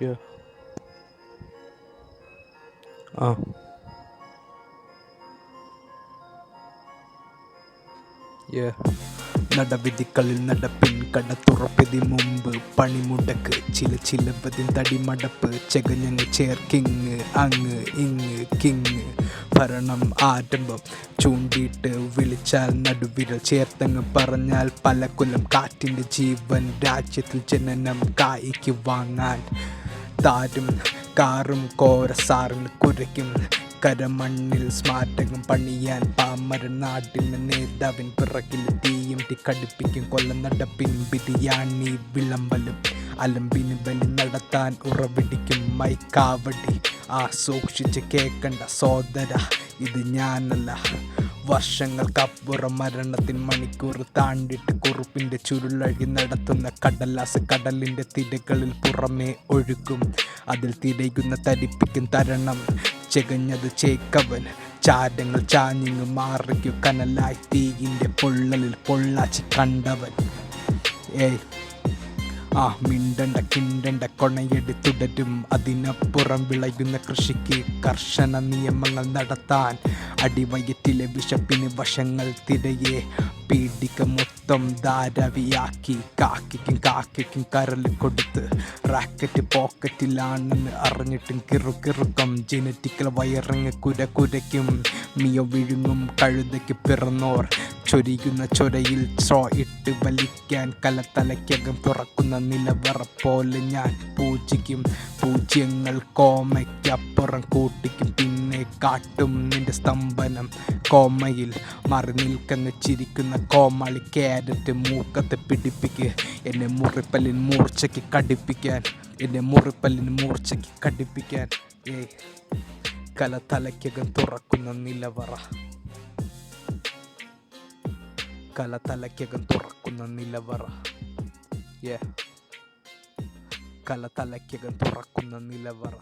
Yeah. Uh. Yeah. നടവിധികളിൽ നടപ്പിൻ കടത്തുറപ്പതി മുമ്പ് പണിമുടക്ക് ചിലവതിൻ തടിമടപ്പ് ചെകഞ്ഞങ്ങ് ചേർക്കിങ് അങ്ങ് ഇങ്ങ് കിങ് ഭരണം ആരംഭം ചൂണ്ടിയിട്ട് വിളിച്ചാൽ നടുവിരൽ ചേർത്തങ്ങ് പറഞ്ഞാൽ പല കൊല്ലം കാറ്റിൻ്റെ ജീവൻ രാജ്യത്തിൽ ജനനം കായ്ക്ക് വാങ്ങാൻ താരും കാറും കോരസാറിന് കുരയ്ക്കും കരമണ്ണിൽ സ്മാരകം പണിയാൻ പാമരൻ നാടിന് നേതാവിൻ പിറകിൽ തീയും കടുപ്പിക്കും കൊല്ലം നടപ്പിൻ ബിരിയാണി വിളമ്പലും അലമ്പിന് ബലി നടത്താൻ ഉറവിടിക്കും മൈക്കാവടി സൂക്ഷിച്ച് കേൾക്കണ്ട സോദര ഇത് ഞാനല്ല വർഷങ്ങൾക്കപ്പുറം മരണത്തിൻ മണിക്കൂർ താണ്ടിട്ട് കുറുപ്പിൻ്റെ ചുരുളഴി നടത്തുന്ന കടലാസ് കടലിൻ്റെ തിരകളിൽ പുറമേ ഒഴുക്കും അതിൽ തിരയുന്ന തരിപ്പിക്കും തരണം ചെകഞ്ഞത് ചേക്കവൻ ചാരങ്ങൾ ചാഞ്ഞിങ്ങ് മാറിക്കു കനലായി തീയിൻ്റെ പൊള്ളലിൽ പൊള്ളാച്ചി കണ്ടവൻ മിണ്ടണ്ട കിണ്ടണ്ട കൊണയടി തുടരും അതിനപ്പുറം വിളയുന്ന കൃഷിക്ക് കർശന നിയമങ്ങൾ നടത്താൻ അടിവയറ്റിലെ വിശപ്പിന് വശങ്ങൾ തിരയെ പീഡിക മൊത്തം ധാരാവിയാക്കി കാക്കിക്കും കരൽ കൊടുത്ത് റാക്കറ്റ് പോക്കറ്റിലാണെന്ന് അറിഞ്ഞിട്ടും കിറുക്കം ജനറ്റിക്കൽ വയറിങ് കുരയ്ക്കും മിയോ വിഴുങ്ങും കഴുതയ്ക്ക് പിറന്നോർ ചൊരിയുന്ന ചൊരയിൽ സ്ട്രോ ഇട്ട് വലിക്കാൻ കലത്തലയ്ക്കകം തുറക്കുന്ന നിലവറ പോലെ ഞാൻ പൂജിക്കും പൂജ്യങ്ങൾ കോമയ്ക്കപ്പുറം കൂട്ടിക്കും പിന്നെ കാട്ടും നിന്റെ സ്തംഭനം കോമയിൽ മറി നിൽക്കുന്ന ചിരിക്കുന്ന കോമാളി ക്യാരറ്റ് മൂക്കത്തെ പിടിപ്പിക്ക് എന്നെ മുറിപ്പല്ലിന് മൂർച്ചയ്ക്ക് കടിപ്പിക്കാൻ കലത്തലയ്ക്കകം തുറക്കുന്ന നിലവറ കലത്തലയ്ക്കകം തുറക്കുന്ന നിലവറ കലത്തലയ്ക്കകം തുറക്കുന്ന നിലവറ